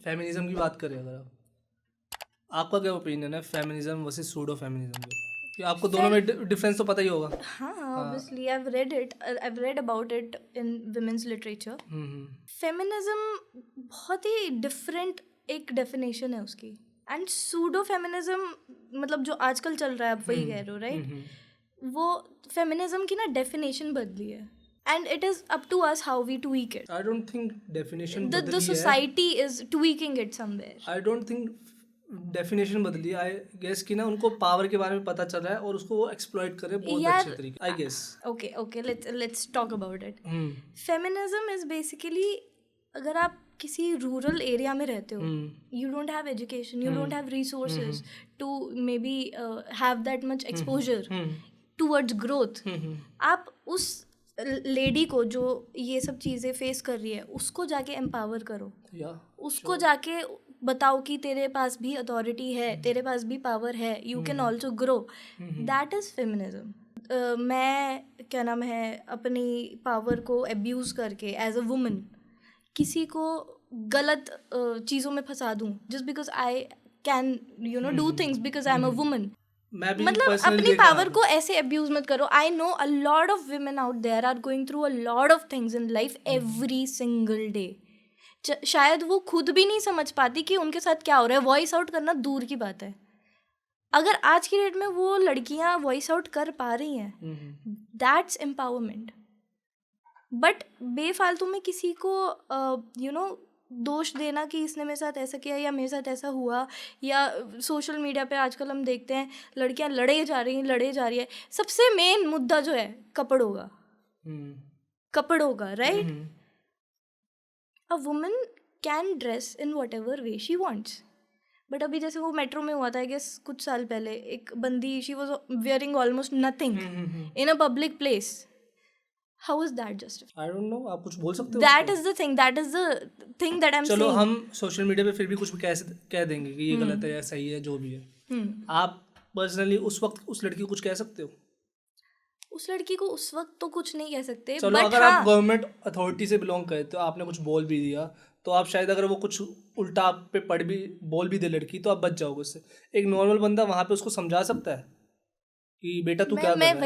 Feminism की बात करें अगर आपका क्या ओपिनियन है फेमिनिज्म वर्सेस सूडो फेमिनिज्म के, कि आपको दोनों में डिफरेंस तो पता ही होगा। हाँ, obviously I've read about it in women's literature. Feminism बहुत ही डिफरेंट एक डेफिनेशन है उसकी, एंड सूडो फेमिनिज्म मतलब जो आजकल चल रहा है, आप वही कह रहे हो राइट? वो फेमिनिज्म की ना डेफिनेशन बदली है, and it is up to us how we tweak it. I don't think definition The बदली है, society is tweaking it somewhere. I don't think definition बदली है। आई गेस कि ना उनको पावर के बारे में पता चल रहा है और उसको वो एक्सप्लॉइट करे बहुत यार, अच्छे तरीके, I guess. okay, let's talk about it. Feminism is basically, अगर आप किसी रूरल एरिया में रहते हो, you don't have education, you don't have resources to maybe have that much exposure towards growth. आप उस लेडी को जो ये सब चीज़ें फेस कर रही है उसको जाके एम्पावर करो, उसको जाके बताओ कि तेरे पास भी अथॉरिटी है, तेरे पास भी पावर है, you can also grow. That is feminism. मैं क्या नाम है अपनी पावर को एब्यूज़ करके एज अ वुमन किसी को गलत चीज़ों में फंसा दूँ just because I can do things because I am a woman. मतलब अपनी पावर को ऐसे अब्यूज मत करो. I know a lot of women out there are going through a lot of things in life every single day. शायद वो खुद भी नहीं समझ पाती कि उनके साथ क्या हो रहा है. वॉइस आउट करना दूर की बात है. अगर आज की डेट में वो लड़कियां वॉइस आउट कर पा रही हैं, दैट्स एम्पावरमेंट. बट बेफालतू में किसी को दोष देना कि इसने मेरे साथ ऐसा किया या मेरे साथ ऐसा हुआ, या सोशल मीडिया पे आजकल हम देखते हैं लड़कियां लड़े जा रही है. सबसे मेन मुद्दा जो है कपड़ों का right. A woman can dress in what ever way she wants. But अभी जैसे वो मेट्रो में हुआ था आई गेस कुछ साल पहले, एक बंदी she was wearing almost nothing in a public place. How is that justified? I don't know, आप कुछ बोल सकते हो? That is the thing that I'm saying. चलो हम सोशल मीडिया पे फिर भी कुछ कह देंगे कि ये गलत है या सही है, जो भी है. आप पर्सनली उस वक्त उस लड़की को कुछ कह सकते हो? उस लड़की को उस वक्त तो कुछ नहीं कह सकते. चलो अगर आप गवर्नमेंट अथॉरिटी से बिलोंग करते हो, आपने कुछ बोल भी दिया, तो आप शायद अगर वो कुछ उल्टा आप पे बोल भी दे लड़की, तो आप बच जाओगे उससे. एक नॉर्मल बंदा वहाँ पे उसको समझा सकता है कि बेटा तू क्या कर रहा है. मैं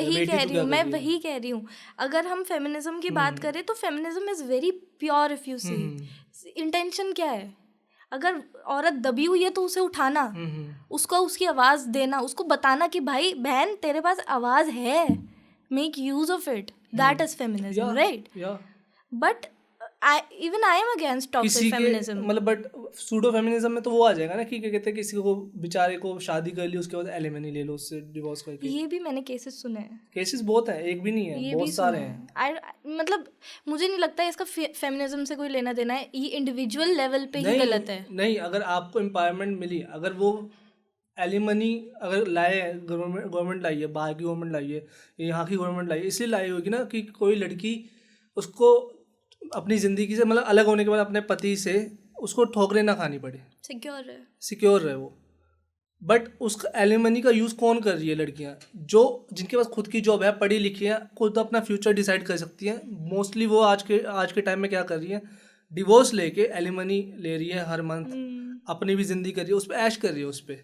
वही कह रही हूँ. अगर हम फेमिनिज्म की बात करें तो feminism is very pure. If you see intention क्या है, अगर औरत दबी हुई है तो उसे उठाना, उसको उसकी आवाज़ देना, उसको बताना कि भाई बहन तेरे पास आवाज़ है, make use of it. That is feminism right. But even I am against toxic feminism. मतलब बट सूडो फेमिनिज्म में तो वो आ जाएगा ना कि क्या कहते हैं, किसी को बेचारे को शादी कर ली, उसके बाद एलिमनी ले लो, उससे डिवोर्स करके. ये भी मैंने केसेस सुने हैं. केसेस बहुत हैं, एक भी नहीं है, बहुत सारे हैं. मतलब मुझे नहीं लगता इसका फेमिनिज्म से कोई लेना देना है. ये इंडिविजुअल लेवल पे ही गलत है. नहीं, अगर आपको एम्पावरमेंट मिली, अगर वो एलिमनी अगर लाए, गवर्नमेंट लाई है, बाहर की गवर्नमेंट लाई है, यहाँ की गवर्नमेंट लाई है, इसलिए लाई होगी ना कि कोई लड़की उसको अपनी ज़िंदगी से मतलब अलग होने के बाद अपने पति से उसको ठोकरें ना खानी पड़े, सिक्योर रहे वो. बट उस एलिमनी का यूज़ कौन कर रही है? लड़कियाँ जिनके पास खुद की जॉब है, पढ़ी लिखी हैं, खुद अपना फ्यूचर डिसाइड कर सकती हैं. मोस्टली वो आज के टाइम में क्या कर रही हैं, डिवोर्स लेके एलिमनी ले रही है हर मंथ, अपनी भी ज़िंदगी कर रही है, उस पर ऐश कर रही है. उस पर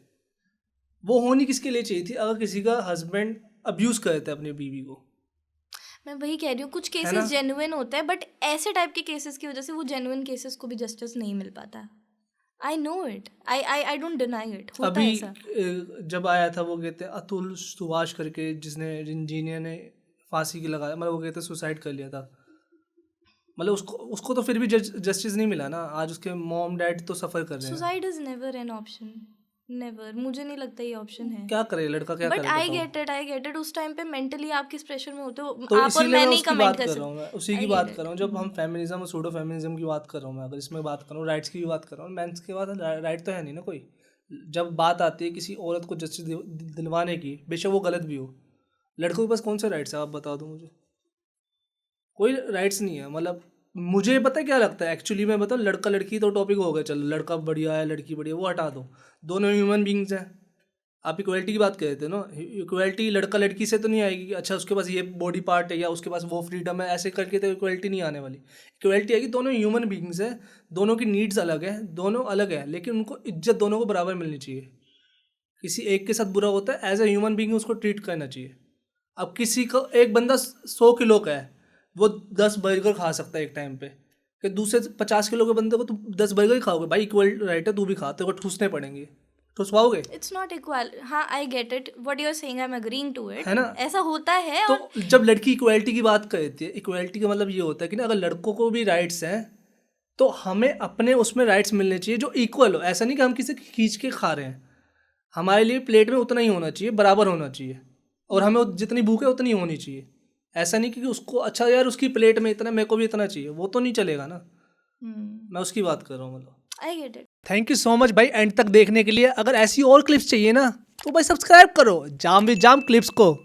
वो होनी किसके लिए चाहिए थी? अगर किसी का हस्बैंड अब्यूज़ करता है अपनी बीवी को. मैं वही कह रही हूँ, कुछ केसेस जेन्युइन होते हैं, बट ऐसे टाइप के केसेस की वजह से वो जेन्युइन केसेस को भी जस्टिस नहीं मिल पाता. I know it, I don't deny it. अभी जब आया था वो कहते हैं अतुल सुभाष करके, जिसने इंजीनियर ने फांसी की लगाया, मतलब वो कहते सुसाइड कर लिया था. मतलब उसको तो फिर भी जस्टिस नहीं मिला ना. आज उसके मॉम डैड तो सफ़र कर रहे हैं. Suicide is never an option, never. मुझे नहीं लगता ये ऑप्शन है. क्या करे लड़का, क्या करे. But I get it. उस टाइम पे मेंटली आप किस प्रेशर में होते हो, तो आप और मैं नहीं कमेंट कर सकते. मैं उसी की बात कर रहा हूँ. जब हम फेमिनिज्म और सूडो फेमिनिज्म की बात कर रहा हूँ, मैं अगर इसमें बात कर रहा हूँ, राइट्स की भी बात कर रहा हूँ, मेंस के बाद राइट तो है नहीं ना कोई. जब बात आती है किसी औरत को जस्टिस दिलवाने की, बेशक वो गलत भी हो, लड़कों के पास कौन से राइट्स है? आप बता दो मुझे. कोई राइट्स नहीं है. मतलब मुझे पता है क्या लगता है एक्चुअली, मैं बताऊँ, लड़का लड़की तो टॉपिक हो गया, चलो लड़का बढ़िया है, लड़की बढ़िया, वो हटा दो. दोनों ह्यूमन बींग्स हैं. आप इक्वलिटी की बात कर रहे थे ना, इक्वलिटी लड़का लड़की से तो नहीं आएगी कि अच्छा उसके पास ये बॉडी पार्ट है या उसके पास वो फ्रीडम है, ऐसे करके तो इक्वलिटी नहीं आने वाली। इक्वलिटी है कि दोनों ह्यूमन बींग्स हैं, दोनों की नीड्स अलग है, दोनों अलग है, लेकिन उनको इज्जत दोनों को बराबर मिलनी चाहिए। किसी एक के साथ बुरा होता है, एज ए ह्यूमन बींग उसको ट्रीट करना चाहिए। अब किसी को एक बंदा 100 किलो का है, वो 10 बर्गर खा सकता है एक टाइम पे, कि दूसरे 50 किलो के बंदे को तुम 10 बर्गर ही खाओगे, भाई इक्वल राइट है, तू भी खा, तेरे को ठूसने पड़ेंगे, ठुसवाओगे? It's not equal. हाँ, I get it, what you are saying, I am agreeing to it, है ना? ऐसा होता है। तो और जब लड़की इक्वलिटी की बात करती है, इक्वलिटी का मतलब ये होता है कि ना अगर लड़कों को भी राइट्स हैं तो हमें अपने उसमें राइट्स मिलने चाहिए जो इक्वल हो। ऐसा नहीं कि हम किसी को खींच के खा रहे हैं, हमारे लिए प्लेट में उतना ही होना चाहिए, बराबर होना चाहिए, और हमें जितनी भूख है उतनी होनी चाहिए। ऐसा नहीं कि उसको अच्छा यार उसकी प्लेट में इतना, मेरे को भी इतना चाहिए, वो तो नहीं चलेगा ना। मैं उसकी बात कर रहा हूँ, मतलब। आई get it. Thank you so much भाई एंड तक देखने के लिए। अगर ऐसी और क्लिप्स चाहिए ना तो भाई सब्सक्राइब करो जाम विद जाम क्लिप्स को।